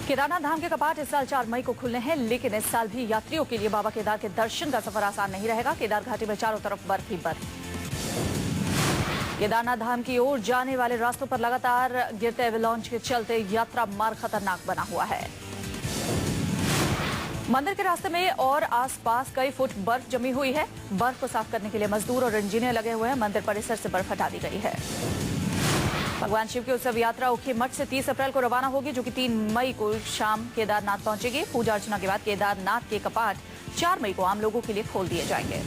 केदारनाथ धाम के कपाट इस साल 4 मई को खुलने हैं, लेकिन इस साल भी यात्रियों के लिए बाबा केदार के दर्शन का सफर आसान नहीं रहेगा। केदार घाटी में चारों तरफ बर्फ ही बर्फ। केदारनाथ धाम की ओर जाने वाले रास्तों पर लगातार गिरते एवलांच के चलते यात्रा मार्ग खतरनाक बना हुआ है। मंदिर के रास्ते में और आसपास कई फुट बर्फ जमी हुई है। बर्फ को साफ करने के लिए मजदूर और इंजीनियर लगे हुए हैं। मंदिर परिसर से बर्फ हटा दी गई है। भगवान शिव की उत्सव यात्रा उखी मठ से 30 अप्रैल को रवाना होगी, जो कि 3 मई को शाम केदारनाथ पहुंचेगी। पूजा अर्चना के बाद केदारनाथ के कपाट 4 मई को आम लोगों के लिए खोल दिए जाएंगे।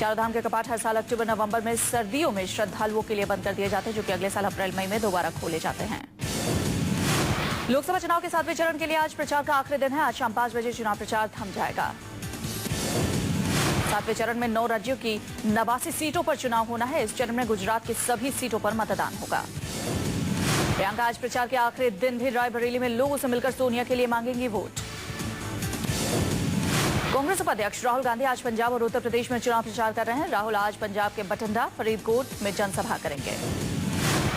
चारों धाम के कपाट हर साल अक्टूबर नवंबर में सर्दियों में श्रद्धालुओं के लिए बंद कर दिए जाते हैं, जो कि अगले साल अप्रैल मई में दोबारा खोले जाते हैं। लोकसभा चुनाव के 7वें चरण के लिए आज प्रचार का आखिरी दिन है। आज शाम 5 बजे चुनाव प्रचार थम जाएगा। 7वें चरण में 9 राज्यों की 89 सीटों पर चुनाव होना है। इस चरण में गुजरात की सभी सीटों पर मतदान होगा। प्रियंका आज प्रचार के आखिरी दिन भी रायबरेली में लोगों से मिलकर सोनिया के लिए मांगेंगी वोट। कांग्रेस उपाध्यक्ष राहुल गांधी आज पंजाब और उत्तर प्रदेश में चुनाव प्रचार कर रहे हैं। राहुल आज पंजाब के बठिंडा, फरीदकोट में जनसभा करेंगे।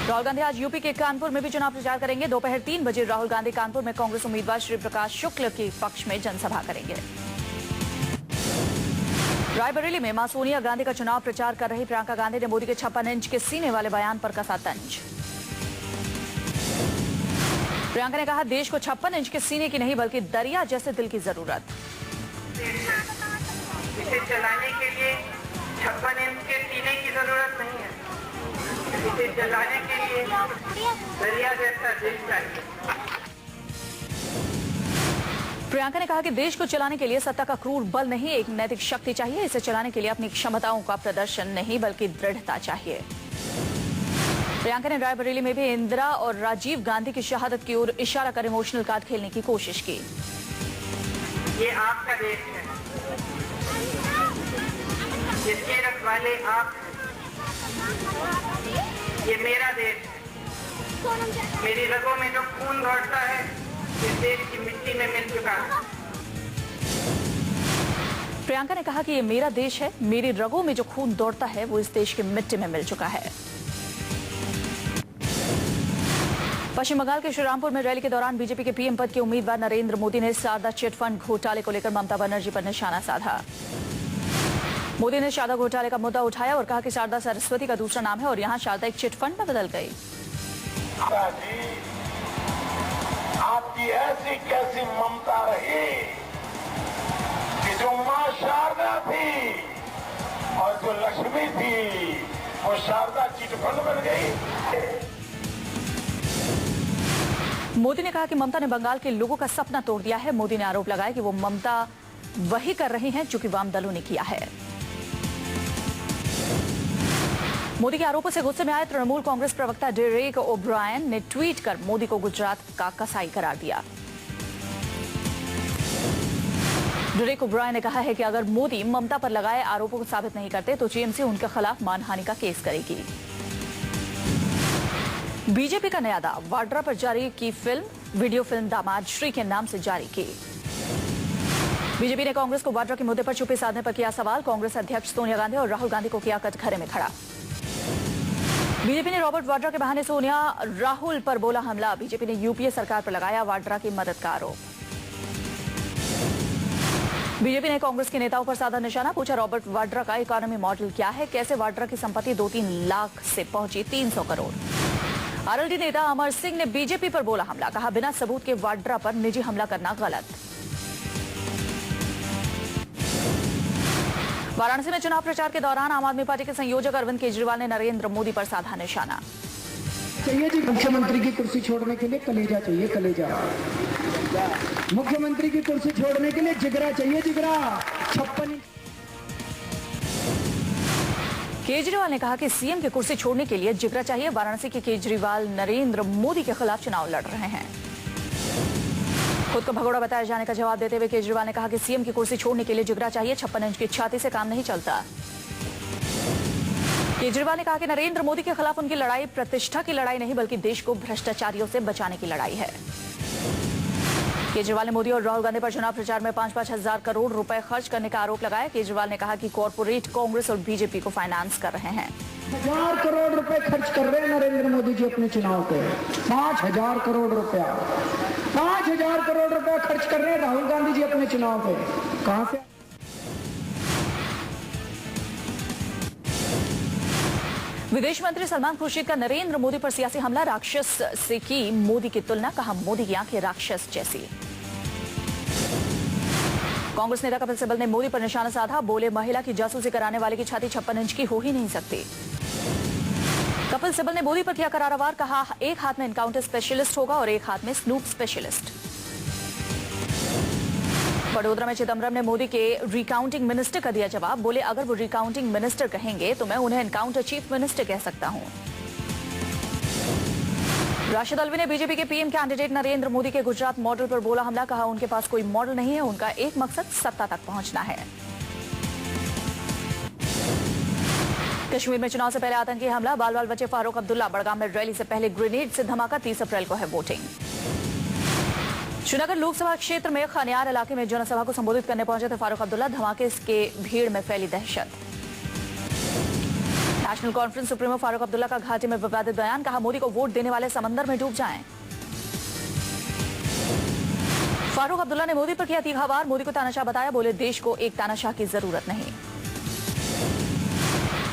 राहुल गांधी आज यूपी के कानपुर में भी चुनाव प्रचार करेंगे। दोपहर 3 बजे राहुल गांधी कानपुर में कांग्रेस उम्मीदवार श्री प्रकाश शुक्ल के पक्ष में जनसभा करेंगे। रायबरेली में मां सोनिया गांधी का चुनाव प्रचार कर रही प्रियंका गांधी ने मोदी के 56 इंच के सीने वाले बयान पर कसा तंज। प्रियंका ने कहा, देश को 56 इंच के सीने की नहीं बल्कि दरिया जैसे दिल की जरूरत। इसे चलाने के लिए 56 इंच के सीने की जरूरत नहीं है। इसे चलाने के लिए दरिया जैसा दिल चाहिए। प्रियंका ने कहा कि देश को चलाने के लिए सत्ता का क्रूर बल नहीं, एक नैतिक शक्ति चाहिए। इसे चलाने के लिए अपनी क्षमताओं का प्रदर्शन नहीं बल्कि दृढ़ता चाहिए। प्रियंका ने रायबरेली में भी इंदिरा और राजीव गांधी की शहादत की ओर इशारा कर इमोशनल कार्ड खेलने की कोशिश की। ये आपका देश है, जिसके रखवाले आप हैं। ये मेरा देश है। मेरी रगों में जो खून दौड़ता है, इस देश की मिट्टी में मिल चुका है। प्रियंका ने कहा कि ये मेरा देश है, मेरी रगों में जो खून दौड़ता है वो इस देश की मिट्टी में मिल चुका है। पश्चिम बंगाल के श्रीरामपुर में रैली के दौरान बीजेपी के पीएम पद के उम्मीदवार नरेंद्र मोदी ने शारदा चिट फंड घोटाले को लेकर ममता बनर्जी पर निशाना साधा। मोदी ने शारदा घोटाले का मुद्दा उठाया और कहा कि शारदा सरस्वती का दूसरा नाम है और यहां शारदा एक चिट फंड में बदल गई। आपकी ऐसी कैसी ममता रही कि जो मां शारदा थी और जो लक्ष्मी थी वो शारदा चिटफंड बन गई। मोदी ने कहा कि ममता ने बंगाल के लोगों का सपना तोड़ दिया है। मोदी ने आरोप लगाया कि वो ममता वही कर रही हैं जो कि वाम दलों ने किया है। मोदी के आरोपों से गुस्से में आए तृणमूल कांग्रेस प्रवक्ता डेरेक ओब्रायन ने ट्वीट कर मोदी को गुजरात का कसाई करार दिया। डेरेक ओब्रायन ने कहा है कि अगर मोदी ममता पर लगाए आरोपों को साबित नहीं करते तो जीएमसी उनके खिलाफ मानहानि का केस करेगी। बीजेपी का नया दाव, वाड्रा पर जारी की वीडियो फिल्म दामाद श्री के नाम से जारी की। बीजेपी ने कांग्रेस को वाड्रा के मुद्दे पर चुप्पी साधने पर किया सवाल। कांग्रेस अध्यक्ष सोनिया गांधी और राहुल गांधी को किया कटघरे में खड़ा। बीजेपी ने रॉबर्ट वाड्रा के बहाने सोनिया राहुल पर बोला हमला। बीजेपी ने यूपीए सरकार पर लगाया वाड्रा की मदद का आरोप। बीजेपी ने कांग्रेस के नेताओं पर साधा निशाना, पूछा रॉबर्ट वाड्रा का इकोनॉमी मॉडल क्या है, कैसे वाड्रा की संपत्ति 2-3 लाख से पहुंची 300 करोड़। आरएलडी नेता अमर सिंह ने बीजेपी पर बोला हमला, कहा बिना सबूत के वाड्रा पर निजी हमला करना गलत। वाराणसी में चुनाव प्रचार के दौरान आम आदमी पार्टी के संयोजक अरविंद केजरीवाल ने नरेंद्र मोदी पर साधा निशाना। चाहिए जी मुख्यमंत्री की कुर्सी छोड़ने के लिए कलेजा चाहिए, कलेजा। मुख्यमंत्री की कुर्सी छोड़ने के लिए जिगरा चाहिए, जिगरा। 56 केजरीवाल ने कहा कि सीएम की कुर्सी छोड़ने के लिए जिगरा चाहिए। वाराणसी के केजरीवाल नरेंद्र मोदी के खिलाफ चुनाव लड़ रहे हैं। खुद को भगोड़ा बताए जाने का जवाब देते हुए केजरीवाल ने कहा कि सीएम की कुर्सी छोड़ने के लिए जिगरा चाहिए। 56 इंच की छाती से काम नहीं चलता। केजरीवाल ने कहा कि नरेंद्र मोदी के खिलाफ उनकी लड़ाई प्रतिष्ठा की लड़ाई नहीं बल्कि देश को भ्रष्टाचारियों से बचाने की लड़ाई है। केजरीवाल ने मोदी और राहुल गांधी पर चुनाव प्रचार में 5-5 हजार करोड़ रुपए खर्च करने का आरोप लगाया। केजरीवाल ने कहा कि कॉर्पोरेट कांग्रेस और बीजेपी को फाइनेंस कर रहे हैं। 1000 करोड़ रुपए खर्च कर रहे हैं नरेंद्र मोदी जी अपने चुनाव पे। 5000 करोड़ रुपया, 5000 करोड़ रुपया खर्च कर रहे हैं राहुल गांधी जी अपने चुनाव पे, कहां से? विदेश मंत्री सलमान खुर्शीद का नरेंद्र मोदी पर सियासी हमला, राक्षस से की मोदी की तुलना, कहा मोदी की आंखें राक्षस जैसी। कांग्रेस नेता कपिल सिब्बल ने मोदी पर निशाना साधा, बोले महिला की जासूसी कराने वाले की छाती 56 इंच की हो ही नहीं सकती। कपिल सिब्बल ने मोदी पर किया करारा वार, कहा एक हाथ में एनकाउंटर स्पेशलिस्ट होगा और एक हाथ में स्नूप स्पेशलिस्ट। वडोदरा में चिदम्बरम ने मोदी के रिकाउंटिंग मिनिस्टर का दिया जवाब, बोले अगर वो रिकाउंटिंग मिनिस्टर कहेंगे तो मैं उन्हें एनकाउंटर चीफ मिनिस्टर कह सकता हूं। राशिद अल्वी ने बीजेपी के पीएम कैंडिडेट नरेंद्र मोदी के गुजरात मॉडल पर बोला हमला, कहा उनके पास कोई मॉडल नहीं है, उनका एक मकसद सत्ता तक पहुंचना है। कश्मीर में चुनाव से पहले आतंकी हमला, बाल बाल बचे फारूक अब्दुल्ला, बड़गाम में रैली से पहले ग्रेनेड से धमाका, 30 अप्रैल को है वोटिंग। श्रीनगर लोकसभा क्षेत्र में खनियार इलाके में जनसभा को संबोधित करने पहुंचे थे फारूक अब्दुल्ला, धमाके के भीड़ में फैली दहशत। National conference supremo Farooq Abdullah का घाटी में विवादित बयान, कहा मोदी को वोट देने वाले समंदर में डूब जाएं। फारूक अब्दुल्ला ने मोदी पर किया तीखा वार, मोदी को तानाशाह बताया, बोले देश को एक तानाशाह की जरूरत नहीं।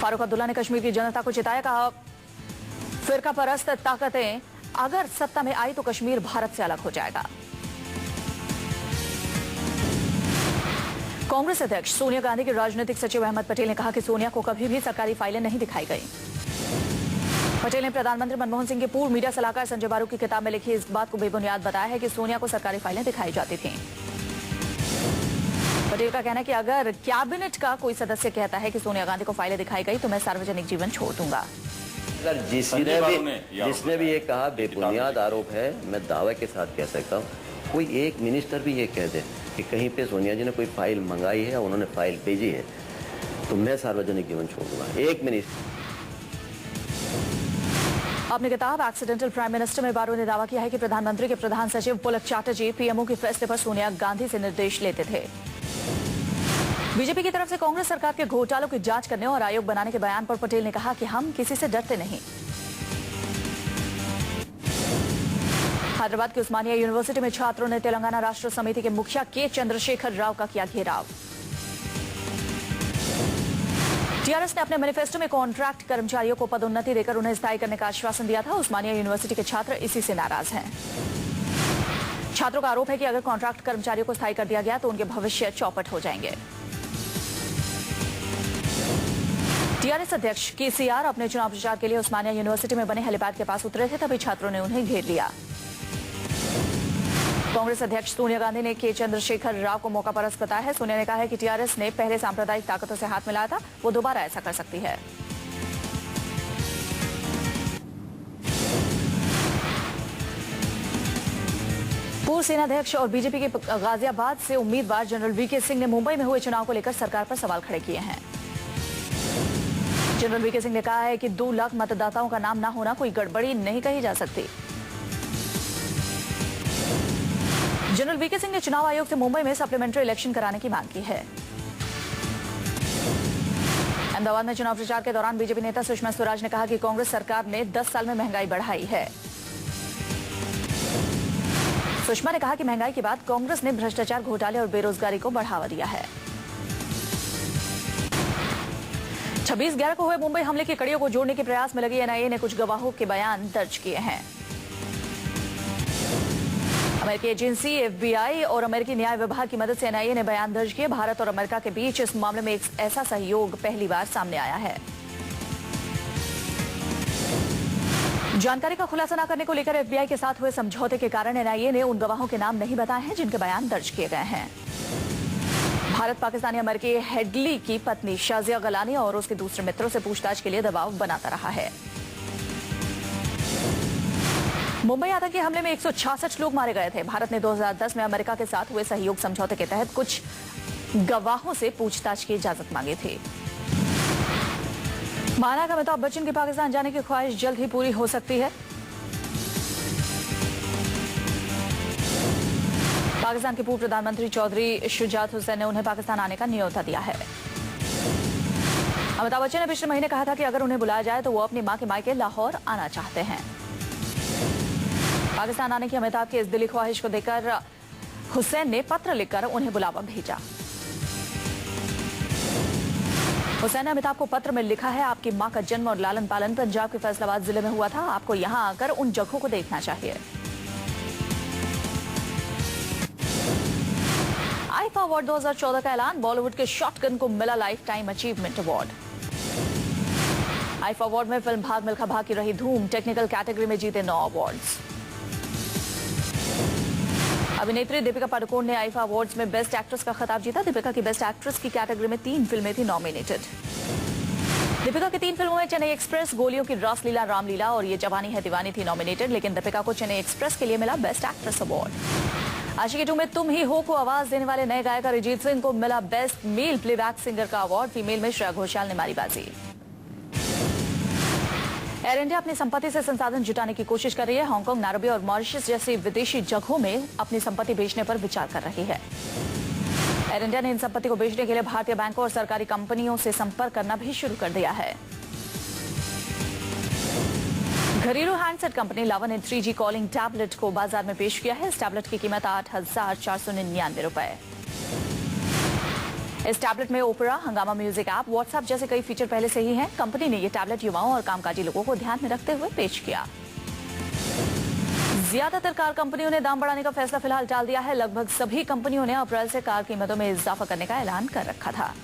फारूक अब्दुल्ला ने कश्मीर की जनता को चिताया, कहा फिरका परस्त ताकतें अगर सत्ता में आई तो कश्मीर भारत से अलग हो जाएगा। कांग्रेस अध्यक्ष सोनिया गांधी के राजनीतिक सचिव अहमद पटेल ने कहा कि सोनिया को कभी भी सरकारी फाइलें नहीं दिखाई गई। पटेल ने प्रधानमंत्री मनमोहन सिंह के पूर्व मीडिया सलाहकार संजय बारू की किताब में लिखी इस बात को बेबुनियाद बताया है कि सोनिया को सरकारी फाइलें दिखाई जाती थीं। पटेल का कहना है कि अगर कैबिनेट का कोई सदस्य कहता है कि सोनिया गांधी को फाइलें दिखाई गई तो मैं सार्वजनिक जीवन छोड़ दूंगा। अगर जिसने भी ये कहा बेबुनियाद आरोप है, मैं दावे के साथ कह सकता हूँ, कोई एक मिनिस्टर भी ये कह दे कि कहीं पे सोनिया जी ने कोई फाइल मंगाई है, उन्होंने फाइल भेजी है, तो मैं सार्वजनिक जीवन छोड़ दूंगा। एक मिनिस्टर। अपनी किताब एक्सीडेंटल प्राइम मिनिस्टर में बारू ने दावा किया है कि प्रधानमंत्री के प्रधान सचिव पुलक चैटर्जी पीएमओ के फैसले पर सोनिया गांधी से निर्देश लेते थे। बीजेपी की तरफ से कांग्रेस सरकार के घोटालों की जांच करने और आयोग बनाने के बयान पर पटेल ने कहा कि हम किसी से डरते नहीं। हैदराबाद की उस्मानिया यूनिवर्सिटी में छात्रों ने तेलंगाना राष्ट्र समिति के मुखिया के चंद्रशेखर राव का किया घेराव। टीआरएस ने अपने मैनिफेस्टो में कॉन्ट्रैक्ट कर्मचारियों को पदोन्नति देकर उन्हें स्थायी करने का आश्वासन दिया था। उस्मानिया यूनिवर्सिटी के छात्र इसी से नाराज हैं। छात्रों का आरोप है कि अगर कॉन्ट्रैक्ट कर्मचारियों को स्थायी कर दिया गया तो उनके भविष्य चौपट हो जाएंगे। टीआरएस अध्यक्ष केसीआर अपने चुनाव प्रचार के लिए उस्मानिया यूनिवर्सिटी में बने हेलीपैड के पास उतरे थे, तभी छात्रों ने उन्हें घेर लिया। कांग्रेस अध्यक्ष सोनिया गांधी ने के चंद्रशेखर राव को मौका परस्त बताया है। सोनिया ने कहा है कि टीआरएस ने पहले सांप्रदायिक ताकतों से हाथ मिलाया था, वो दोबारा ऐसा कर सकती है। पूर्व सेनाध्यक्ष और बीजेपी के गाजियाबाद से उम्मीदवार जनरल वीके सिंह ने मुंबई में हुए चुनाव को लेकर सरकार पर सवाल खड़े किए हैं। जनरल वीके सिंह ने कहा है कि 2 लाख मतदाताओं का नाम ना होना कोई गड़बड़ी नहीं कही जा सकती। जनरल वीके सिंह ने चुनाव आयोग से मुंबई में सप्लीमेंट्री इलेक्शन कराने की मांग की है। अहमदाबाद में चुनाव प्रचार के दौरान बीजेपी नेता सुषमा स्वराज ने कहा कि कांग्रेस सरकार ने 10 साल में महंगाई बढ़ाई है। सुषमा ने कहा कि महंगाई के बाद कांग्रेस ने भ्रष्टाचार, घोटाले और बेरोजगारी को बढ़ावा दिया है। 26/11 को हुए मुंबई हमले की कड़ियों को जोड़ने के प्रयास में लगी एनआईए ने कुछ गवाहों के बयान दर्ज किए हैं। अमेरिकी एजेंसी एफबीआई और अमेरिकी न्याय विभाग की मदद से एनआईए ने बयान दर्ज किए। भारत और अमेरिका के बीच इस मामले में एक ऐसा सहयोग पहली बार सामने आया है। जानकारी का खुलासा न करने को लेकर एफबीआई के साथ हुए समझौते के कारण एनआईए ने उन गवाहों के नाम नहीं बताए हैं जिनके बयान दर्ज किए गए हैं। भारत पाकिस्तानी अमेरिकी हेडली की पत्नी शाजिया गलानी और उसके दूसरे मित्रों से पूछताछ के लिए दबाव बनाता रहा है। मुंबई आतंकी हमले में 166 लोग मारे गए थे। भारत ने 2010 में अमेरिका के साथ हुए सहयोग समझौते के तहत कुछ गवाहों से पूछताछ की इजाजत मांगी थी। माना कि अमिताभ बच्चन की पाकिस्तान जाने की ख्वाहिश जल्द ही पूरी हो सकती है। पाकिस्तान के पूर्व प्रधानमंत्री चौधरी शुजात हुसैन ने उन्हें पाकिस्तान आने का न्योता दिया है। अमिताभ बच्चन ने पिछले महीने कहा था कि अगर उन्हें बुलाया जाए तो वो अपनी मां के मायके लाहौर आना चाहते हैं। पाकिस्तान आने की अमिताभ की इस दिली ख्वाहिश को देखकर हुसैन ने पत्र लिखकर उन्हें बुलावा भेजा। हुसैन ने अमिताभ को पत्र में लिखा है, आपकी मां का जन्म और लालन पालन पंजाब के फैसलाबाद जिले में हुआ था। आपको यहां आकर उन जगहों को देखना चाहिए। आईफा अवार्ड 2014 का ऐलान, बॉलीवुड के शॉटगन को मिला life time achievement award. IIFA award में फिल्म भाग मिल्खा भाग की रही धूम, टेक्निकल कैटेगरी में जीते 9 अवार्ड्स। अभिनेत्री दीपिका पादुकोण ने आईफा अवार्ड्स में बेस्ट एक्ट्रेस का खिताब जीता। दीपिका की बेस्ट एक्ट्रेस की कैटेगरी में 3 फिल्में थी नॉमिनेटेड। दीपिका की 3 फिल्मों में चेन्नई एक्सप्रेस, गोलियों की रासलीला रामलीला और ये जवानी है दीवानी थी नॉमिनेटेड, लेकिन दीपिका को चेन्नई एक्सप्रेस के लिए मिला बेस्ट एक्ट्रेस अवार्ड। आशिकी 2 में तुम ही हो को आवाज देने वाले नए गायक अरिजीत सिंह को मिला बेस्ट मेल प्लेबैक सिंगर का अवार्ड। फीमेल में श्रेया घोषाल ने मारी बाजी। एयर इंडिया अपनी संपत्ति से संसाधन जुटाने की कोशिश कर रही है। हांगकांग, नायरोबी और मॉरिशस जैसी विदेशी जगहों में अपनी संपत्ति बेचने पर विचार कर रही है। एयर इंडिया ने इन संपत्ति को बेचने के लिए भारतीय बैंकों और सरकारी कंपनियों से संपर्क करना भी शुरू कर दिया है। घरेलू हैंडसेट कंपनी लावा ने 3G कॉलिंग टैबलेट को बाजार में पेश किया है। इस टैबलेट की कीमत 8,499 रुपए। इस टैबलेट में ओपेरा, हंगामा म्यूजिक ऐप, व्हाट्सएप जैसे कई फीचर पहले से ही हैं। कंपनी ने यह टैबलेट युवाओं और कामकाजी लोगों को ध्यान में रखते हुए पेश किया। ज्यादातर कार कंपनियों ने दाम बढ़ाने का फैसला फिलहाल टाल दिया है। लगभग सभी कंपनियों ने अप्रैल से कार कीमतों में इजाफा करने का ऐलान कर रखा था।